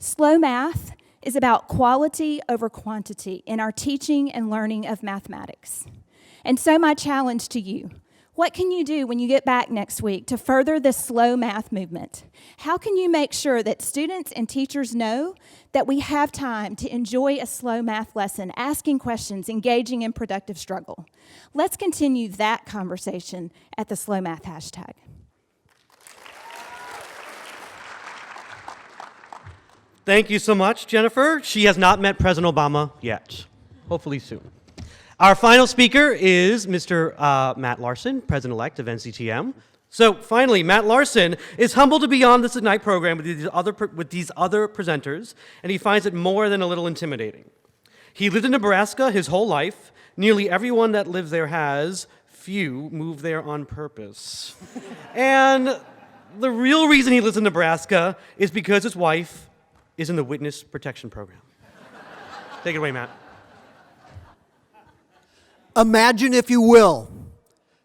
Slow math is about quality over quantity in our teaching and learning of mathematics. And so my challenge to you, what can you do when you get back next week to further the slow math movement? How can you make sure that students and teachers know that we have time to enjoy a slow math lesson, asking questions, engaging in productive struggle? Let's continue that conversation at the Slow Math hashtag. Thank you so much, Jennifer. She has not met President Obama yet. Hopefully soon. Our final speaker is Mr. Matt Larsen, President-elect of NCTM. So finally, Matt Larsen is humbled to be on this Ignite program with these other presenters, and he finds it more than a little intimidating. He lived in Nebraska his whole life. Nearly everyone that lives there has. Few move there on purpose. And the real reason he lives in Nebraska is because his wife is in the Witness Protection Program. Take it away, Matt. Imagine, if you will,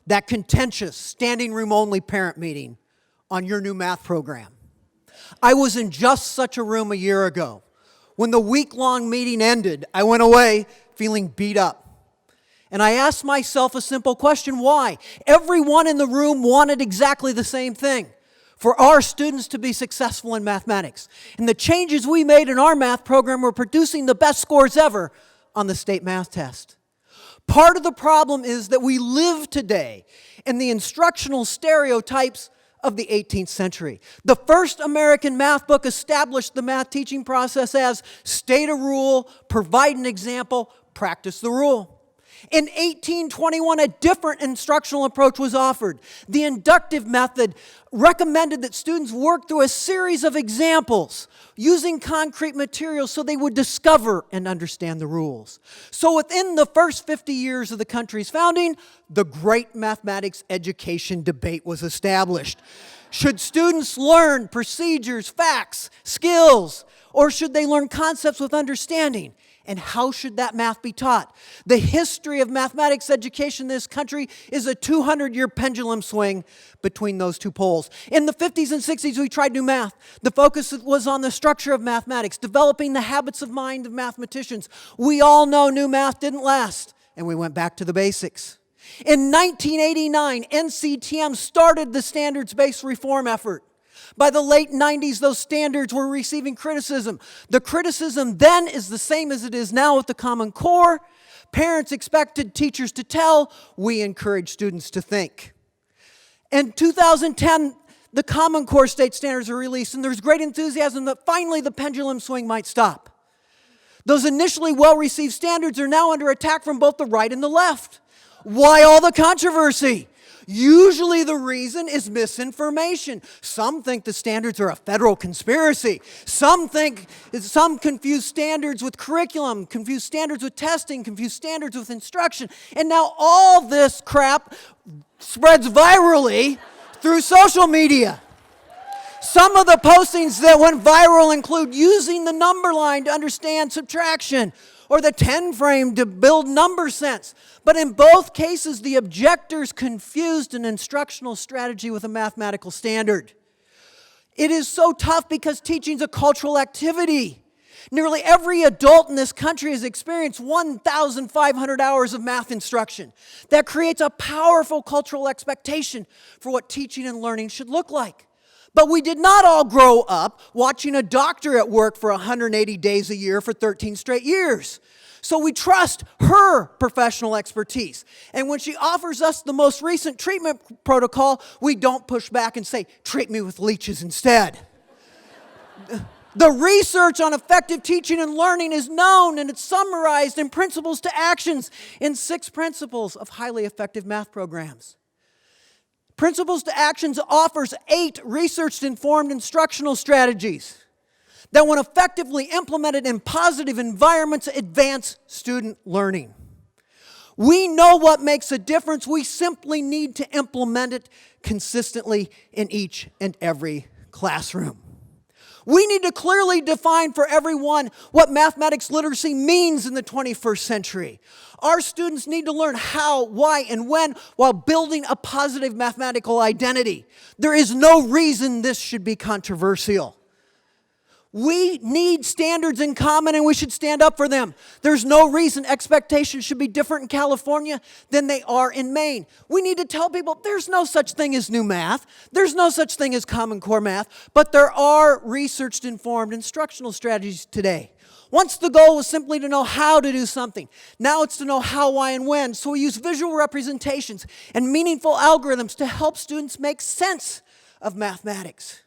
that contentious standing room only parent meeting on your new math program. I was in just such a room a year ago. When the week-long meeting ended, I went away feeling beat up. And I asked myself a simple question: why? Everyone in the room wanted exactly the same thing, for our students to be successful in mathematics. And the changes we made in our math program were producing the best scores ever on the state math test. Part of the problem is that we live today in the instructional stereotypes of the 18th century. The first American math book established the math teaching process as state a rule, provide an example, practice the rule. In 1821, a different instructional approach was offered. The inductive method recommended that students work through a series of examples using concrete materials so they would discover and understand the rules. So within the first 50 years of the country's founding, the great mathematics education debate was established. Should students learn procedures, facts, skills, or should they learn concepts with understanding? And how should that math be taught? The history of mathematics education in this country is a 200-year pendulum swing between those two poles. In the 50s and 60s, we tried new math. The focus was on the structure of mathematics, developing the habits of mind of mathematicians. We all know new math didn't last, and we went back to the basics. In 1989, NCTM started the standards-based reform effort. By the late 90s, those standards were receiving criticism. The criticism then is the same as it is now with the Common Core. Parents expected teachers to tell. We encourage students to think. In 2010, the Common Core state standards are released, and there's great enthusiasm that finally the pendulum swing might stop. Those initially well-received standards are now under attack from both the right and the left. Why all the controversy? Usually the reason is misinformation. Some think the standards are a federal conspiracy. Some confuse standards with curriculum, confuse standards with testing, confuse standards with instruction. And now all this crap spreads virally through social media. Some of the postings that went viral include using the number line to understand subtraction, or the 10 frame to build number sense. But in both cases, the objectors confused an instructional strategy with a mathematical standard. It is so tough because teaching is a cultural activity. Nearly every adult in this country has experienced 1,500 hours of math instruction. That creates a powerful cultural expectation for what teaching and learning should look like. But we did not all grow up watching a doctor at work for 180 days a year for 13 straight years. So we trust her professional expertise. And when she offers us the most recent treatment protocol, we don't push back and say, treat me with leeches instead. The research on effective teaching and learning is known, and it's summarized in Principles to Actions in 6 principles of highly effective math programs. Principles to Actions offers 8 research-informed instructional strategies that, when effectively implemented in positive environments, advance student learning. We know what makes a difference. We simply need to implement it consistently in each and every classroom. We need to clearly define for everyone what mathematics literacy means in the 21st century. Our students need to learn how, why, and when while building a positive mathematical identity. There is no reason this should be controversial. We need standards in common, and we should stand up for them. There's no reason expectations should be different in California than they are in Maine. We need to tell people there's no such thing as new math. There's no such thing as Common Core math, but there are research-informed instructional strategies today. Once the goal was simply to know how to do something. Now it's to know how, why, and when. So we use visual representations and meaningful algorithms to help students make sense of mathematics.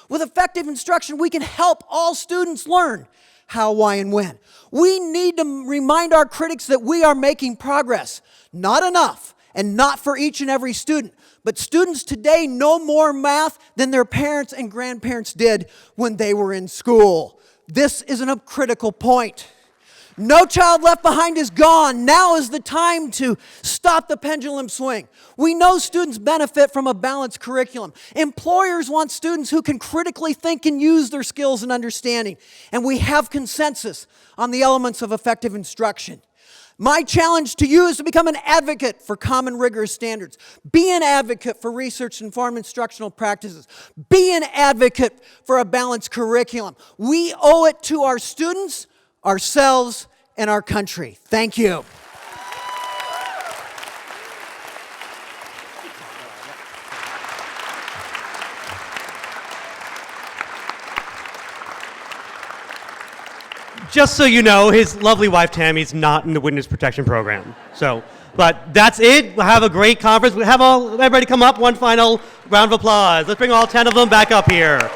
With effective instruction, we can help all students learn how, why, and when. We need to remind our critics that we are making progress. Not enough, and not for each and every student. But students today know more math than their parents and grandparents did when they were in school. This is a critical point. No child left behind is gone. Now is the time to stop the pendulum swing. We know students benefit from a balanced curriculum. Employers want students who can critically think and use their skills and understanding. And we have consensus on the elements of effective instruction. My challenge to you is to become an advocate for common rigorous standards. Be an advocate for research-informed instructional practices. Be an advocate for a balanced curriculum. We owe it to our students, ourselves, and our country. Thank you. Just so you know, his lovely wife Tammy's not in the Witness Protection Program. But that's it. We'll have a great conference. We'll have everybody come up. One final round of applause. Let's bring all 10 of them back up here.